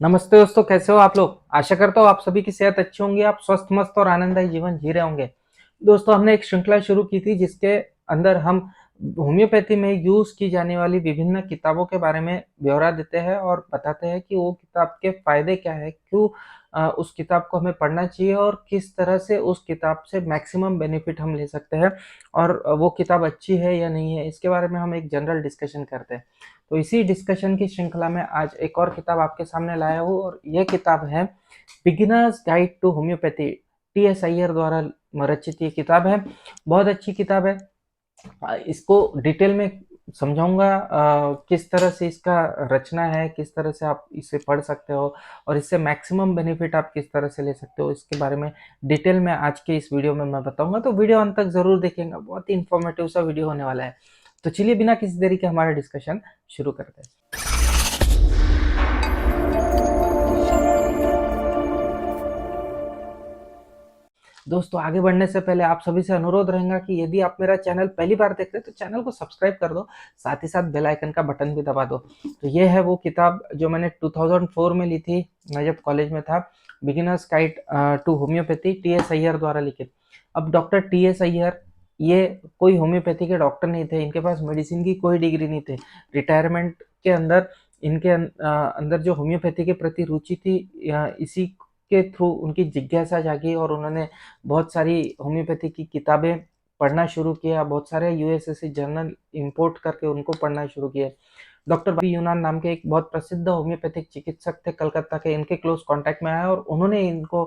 नमस्ते दोस्तों, कैसे हो आप लोग। आशा करता हूँ आप सभी की सेहत अच्छी होंगी, आप स्वस्थ मस्त और आनंददायी जीवन जी रहे होंगे। दोस्तों, हमने एक श्रृंखला शुरू की थी जिसके अंदर हम होम्योपैथी में यूज की जाने वाली विभिन्न किताबों के बारे में ब्यौरा देते हैं और बताते हैं कि वो किताब के फायदे क्या है, क्यों उस किताब को हमें पढ़ना चाहिए और किस तरह से उस किताब से मैक्सिमम बेनिफिट हम ले सकते हैं और वो किताब अच्छी है या नहीं है, इसके बारे में हम एक जनरल डिस्कशन करते हैं। तो इसी डिस्कशन की श्रृंखला में आज एक और किताब आपके सामने लाया हूँ और यह किताब है beginners guide to homeopathy. T S Iyer द्वारा रचित ये किताब है। बहुत अच्छी किताब है। इसको डिटेल में समझाऊंगा किस तरह से इसका रचना है, किस तरह से आप इसे पढ़ सकते हो और इससे मैक्सिमम बेनिफिट आप किस तरह से ले सकते हो, इसके बारे में डिटेल में आज के इस वीडियो में मैं बताऊंगा। तो वीडियो अंत तक जरूर देखेंगे, बहुत ही इंफॉर्मेटिव सा वीडियो होने वाला है। तो चलिए बिना किसी देरी के हमारा डिस्कशन शुरू करते हैं। दोस्तों, आगे बढ़ने से पहले आप सभी से अनुरोध रहेगा कि यदि आप मेरा चैनल पहली बार देख रहे हैं तो चैनल को सब्सक्राइब कर दो, साथ ही साथ बेल आइकन का बटन भी दबा दो। तो ये है वो किताब जो मैंने 2004 में ली थी, मैं जब कॉलेज में था। Beginners guide to homeopathy, T S Iyer द्वारा लिखित। अब डॉक्टर टी एस अय्यर ये कोई होम्योपैथी के डॉक्टर नहीं थे, इनके पास मेडिसिन की कोई डिग्री नहीं थी। रिटायरमेंट के अंदर इनके अंदर जो होम्योपैथी के प्रति रुचि थी, इसी के थ्रू उनकी जिज्ञासा जागी और उन्होंने बहुत सारी होम्योपैथी की किताबें पढ़ना शुरू किया। बहुत सारे यूएसएससी जर्नल इंपोर्ट करके उनको पढ़ना शुरू किया। डॉक्टर बी यूनान नाम के एक बहुत प्रसिद्ध होम्योपैथिक चिकित्सक थे कलकत्ता के, इनके क्लोज कांटेक्ट में आया और उन्होंने इनको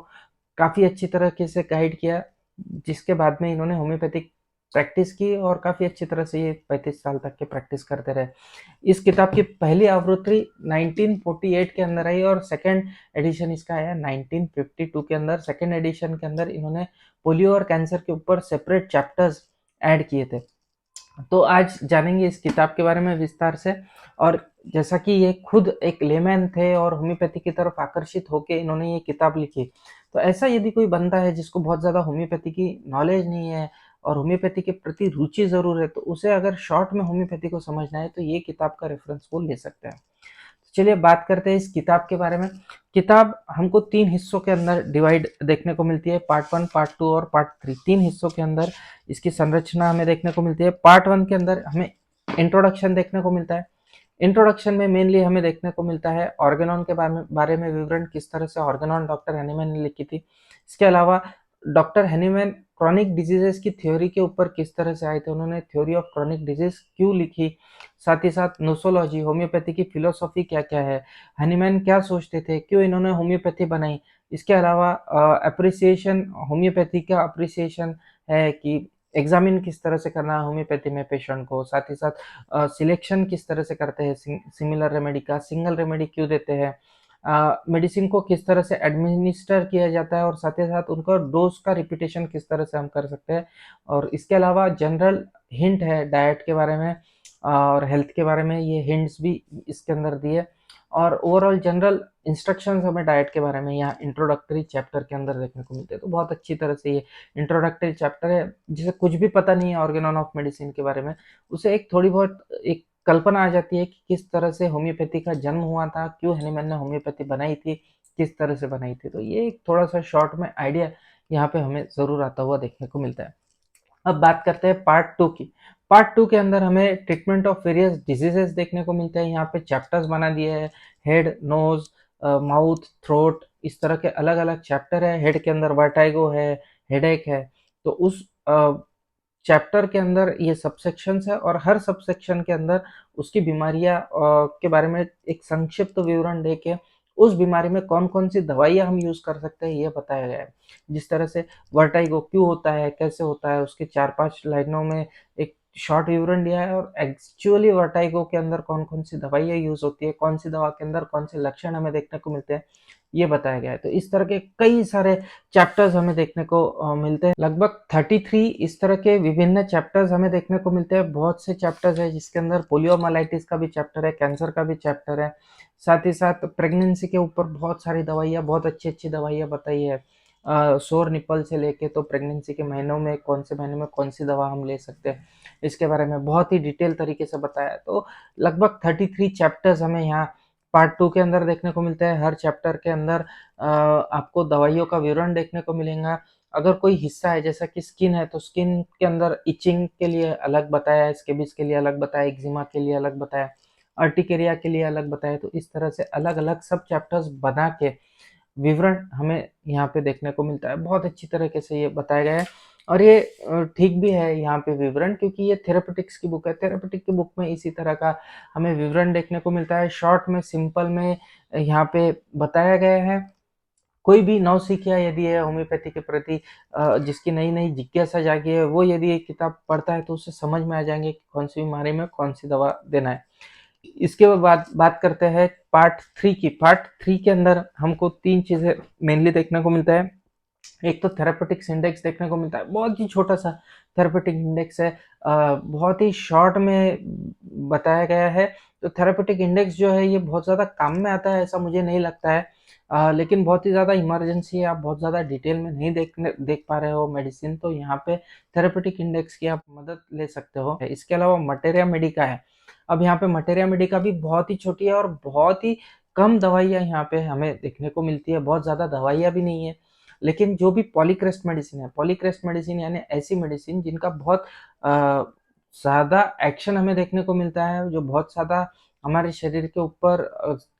काफ़ी अच्छी तरीके से गाइड किया, जिसके बाद में इन्होंने होम्योपैथिक प्रैक्टिस की और काफ़ी अच्छी तरह से ये 35 साल तक के प्रैक्टिस करते रहे। इस किताब की पहली आवृत्ति 1948 के अंदर आई और सेकंड एडिशन इसका आया 1952 के अंदर। सेकंड एडिशन के अंदर इन्होंने पोलियो और कैंसर के ऊपर सेपरेट चैप्टर्स ऐड किए थे। तो आज जानेंगे इस किताब के बारे में विस्तार से। और जैसा कि ये खुद एक लेमैन थे और होम्योपैथी की तरफ आकर्षित होकर इन्होंने ये किताब लिखी, तो ऐसा यदि कोई बंदा है जिसको बहुत ज़्यादा होम्योपैथी की नॉलेज नहीं है और होम्योपैथी के प्रति रुचि ज़रूर है, तो उसे अगर शॉर्ट में होम्योपैथी को समझना है तो ये किताब का रेफरेंस वो ले सकते हैं। चलिए बात करते हैं इस किताब के बारे में। किताब हमको 3 हिस्सों के अंदर डिवाइड देखने को मिलती है, पार्ट 1, पार्ट 2 और पार्ट 3। 3 हिस्सों के अंदर इसकी संरचना हमें देखने को मिलती है। पार्ट 1 के अंदर हमें इंट्रोडक्शन देखने को मिलता है। इंट्रोडक्शन में मेनली हमें देखने को मिलता है ऑर्गेनॉन के बारे में विवरण, किस तरह से ऑर्गेनॉन डॉक्टर हैनीमैन ने लिखी थी। इसके अलावा डॉक्टर हैनीमैन क्रॉनिक डिजीजेस की थ्योरी के ऊपर किस तरह से आए थे, उन्होंने थ्योरी ऑफ क्रॉनिक डिजीज क्यों लिखी। साथ ही साथ नोसोलॉजी, होम्योपैथी की फिलोसॉफी क्या क्या है, हनीमैन क्या सोचते थे, क्यों इन्होंने होम्योपैथी बनाई। इसके अलावा अप्रिसिएशन, होम्योपैथी का अप्रिसिएशन है कि एग्जामिन किस तरह से करना है होम्योपैथी में पेशेंट को। साथ ही साथ सिलेक्शन किस तरह से करते हैं सिमिलर रेमेडी का, सिंगल रेमेडी क्यों देते हैं, मेडिसिन को किस तरह से एडमिनिस्टर किया जाता है और साथ ही साथ उनका डोज का रिपीटेशन किस तरह से हम कर सकते हैं। और इसके अलावा जनरल हिंट है डाइट के बारे में और हेल्थ के बारे में, ये हिंट्स भी इसके अंदर दिए। और ओवरऑल जनरल इंस्ट्रक्शंस हमें डाइट के बारे में यहाँ इंट्रोडक्टरी चैप्टर के अंदर देखने को मिलते हैं। तो बहुत अच्छी तरह से ये इंट्रोडक्टरी चैप्टर है, जिसे कुछ भी पता नहीं है ऑर्गेनॉन ऑफ मेडिसिन के बारे में, उसे एक थोड़ी बहुत एक कल्पना आ जाती है कि किस तरह से होम्योपैथी का जन्म हुआ था, क्यों हैनीमैन ने होम्योपैथी बनाई थी, किस तरह से बनाई थी। तो ये एक थोड़ा सा शॉर्ट में आइडिया यहाँ पे हमें ज़रूर आता हुआ देखने को मिलता है। अब बात करते हैं पार्ट 2 की। पार्ट 2 के अंदर हमें ट्रीटमेंट ऑफ वेरियस डिजीजेस देखने को मिलते हैं। यहाँ पे चैप्टर्स बना दिए हैं, हेड, नोज, माउथ, थ्रोट, इस तरह के अलग अलग चैप्टर है। हेड के अंदर वर्टाइगो है, हेडेक है। तो उस चैप्टर के अंदर ये सबसेक्शंस है और हर सबसेक्शन के अंदर उसकी बीमारियां के बारे में एक संक्षिप्त विवरण देके उस बीमारी में कौन कौन सी दवाइयां हम यूज कर सकते हैं ये बताया गया है। जिस तरह से वर्टाइगो क्यों होता है, कैसे होता है, उसके 4-5 लाइनों में एक शॉर्ट विवरण दिया है और एक्चुअली वर्टाइगो के अंदर कौन कौन सी दवाइयाँ यूज होती है, कौन सी दवा के अंदर कौन से लक्षण हमें देखने को मिलते हैं, ये बताया गया है। तो इस तरह के कई सारे चैप्टर्स हमें देखने को मिलते हैं। लगभग 33 इस तरह के विभिन्न चैप्टर्स हमें देखने को मिलते हैं। बहुत से चैप्टर्स है जिसके अंदर पोलियोमाइलाइटिस का भी चैप्टर है, कैंसर का भी चैप्टर है। साथ ही साथ प्रेगनेंसी के ऊपर बहुत सारी दवाइयाँ, बहुत अच्छी अच्छी दवाइयाँ बताई है। सोर निपल से लेके तो प्रेगनेंसी के महीनों में कौन से महीने में कौन सी दवा हम ले सकते हैं, इसके बारे में बहुत ही डिटेल तरीके से बताया है। तो लगभग 33 चैप्टर्स हमें यहाँ पार्ट 2 के अंदर देखने को मिलता है। हर चैप्टर के अंदर आपको दवाइयों का विवरण देखने को मिलेगा। अगर कोई हिस्सा है जैसा कि स्किन है, तो स्किन के अंदर इचिंग के लिए अलग बताया है, स्केबिस के लिए अलग बताया, एक्जिमा के लिए अलग बताया, अर्टिकेरिया के लिए अलग बताया। तो इस तरह से अलग अलग सब चैप्टर्स बना के विवरण हमें यहाँ पे देखने को मिलता है। बहुत अच्छी तरीके से ये बताया गया है, और ये ठीक भी है यहाँ पे विवरण, क्योंकि ये थेरेपेटिक्स की बुक है। थेरेपेटिक की बुक में इसी तरह का हमें विवरण देखने को मिलता है, शॉर्ट में, सिंपल में यहाँ पे बताया गया है। कोई भी नौसिखिया यदि है होम्योपैथी के प्रति, जिसकी नई नई जिज्ञासा जागी है, वो यदि ये किताब पढ़ता है तो उसे समझ में आ जाएंगे कि कौन सी बीमारी में कौन सी दवा देना है। इसके बाद बात करते हैं पार्ट 3 की। पार्ट 3 के अंदर हमको 3 चीजें मेनली देखने को मिलता है। एक तो थेरापेटिक्स इंडेक्स देखने को मिलता है, बहुत ही छोटा सा थेरापेटिक इंडेक्स है, बहुत ही शॉर्ट में बताया गया है। तो थेरापेटिक इंडेक्स जो है ये बहुत ज़्यादा काम में आता है ऐसा मुझे नहीं लगता है, लेकिन बहुत ही ज़्यादा इमरजेंसी है, आप बहुत ज़्यादा डिटेल में नहीं देख पा रहे हो मेडिसिन, तो यहाँ पे थेरापेटिक इंडेक्स की आप मदद ले सकते हो। इसके अलावा मटेरिया मेडिका है। अब यहाँ पे मटेरिया मेडिका भी बहुत ही छोटी है, और बहुत ही कम दवाइयाँ यहाँ पे हमें देखने को मिलती है, बहुत ज़्यादा दवाइयाँ भी नहीं है। लेकिन जो भी पॉलीक्रेस्ट मेडिसिन है, पॉलीक्रेस्ट मेडिसिन यानी ऐसी मेडिसिन जिनका बहुत ज़्यादा एक्शन हमें देखने को मिलता है, जो बहुत ज़्यादा हमारे शरीर के ऊपर,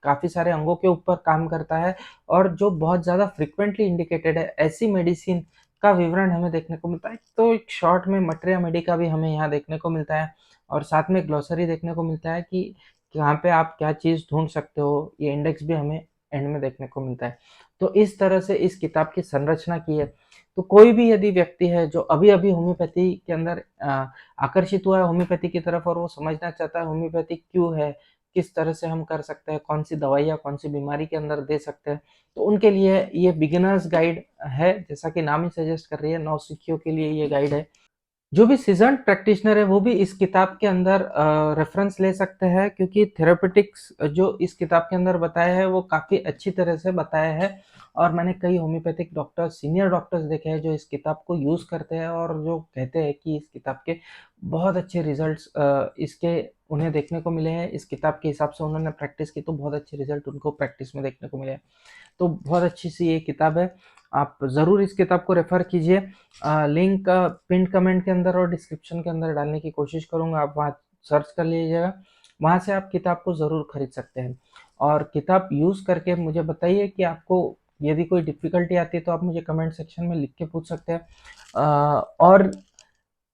काफ़ी सारे अंगों के ऊपर काम करता है, और जो बहुत ज़्यादा फ्रिक्वेंटली इंडिकेटेड है, ऐसी मेडिसिन का विवरण हमें देखने को मिलता है। तो एक शॉर्ट में मटेरिया मेडिका भी हमें यहाँ देखने को मिलता है, और साथ में ग्लोसरी देखने को मिलता है कि यहाँ पे आप क्या चीज़ ढूंढ सकते हो। ये इंडेक्स भी हमें एंड में देखने को मिलता है। तो इस तरह से इस किताब की संरचना की है। तो कोई भी यदि व्यक्ति है जो अभी-अभी होम्योपैथी के अंदर आकर्षित हुआ है होम्योपैथी की तरफ, और वो समझना चाहता है होम्योपैथी क्यों है, किस तरह से हम कर सकते हैं, कौन-सी दवाइयाँ कौन-सी बीमारी के अंदर दे सकते हैं, तो उनके लिए ये बिगिनर्स गाइड है, जैसा कि नाम ही सजेस्ट कर रही है, नौसिखियों के लिए ये गाइड है। जो भी सीजन्ड प्रैक्टिशनर है वो भी इस किताब के अंदर रेफरेंस ले सकते हैं, क्योंकि थेरेपेटिक्स जो इस किताब के अंदर बताया है वो काफ़ी अच्छी तरह से बताया है। और मैंने कई होम्योपैथिक डॉक्टर्स, सीनियर डॉक्टर्स देखे हैं जो इस किताब को यूज़ करते हैं, और जो कहते हैं कि इस किताब के बहुत अच्छे रिजल्ट्स इसके उन्हें देखने को मिले हैं। इस किताब के हिसाब से उन्होंने प्रैक्टिस की तो बहुत अच्छे रिजल्ट उनको प्रैक्टिस में देखने को मिले हैं। तो बहुत अच्छी सी ये किताब है, आप ज़रूर इस किताब को रेफ़र कीजिए। लिंक पिन कमेंट के अंदर और डिस्क्रिप्शन के अंदर डालने की कोशिश करूँगा, आप वहाँ सर्च कर लीजिएगा, वहाँ से आप किताब को ज़रूर खरीद सकते हैं। और किताब यूज़ करके मुझे बताइए कि आपको यदि कोई डिफ़िकल्टी आती है तो आप मुझे कमेंट सेक्शन में लिख के पूछ सकते हैं। और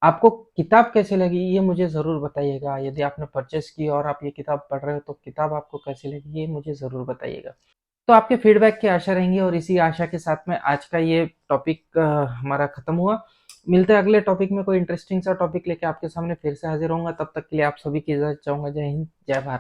आपको किताब कैसी लगी ये मुझे ज़रूर बताइएगा। यदि आपने परचेज़ की और आप ये किताब पढ़ रहे हो तो किताब आपको कैसी लगी ये मुझे ज़रूर बताइएगा। तो आपके फीडबैक की आशा रहेंगी, और इसी आशा के साथ में आज का ये टॉपिक हमारा खत्म हुआ। मिलते हैं अगले टॉपिक में, कोई इंटरेस्टिंग सा टॉपिक लेके आपके सामने फिर से हाजिर होऊंगा। तब तक के लिए आप सभी की इजाजत चाहूंगा। जय हिंद, जय भारत।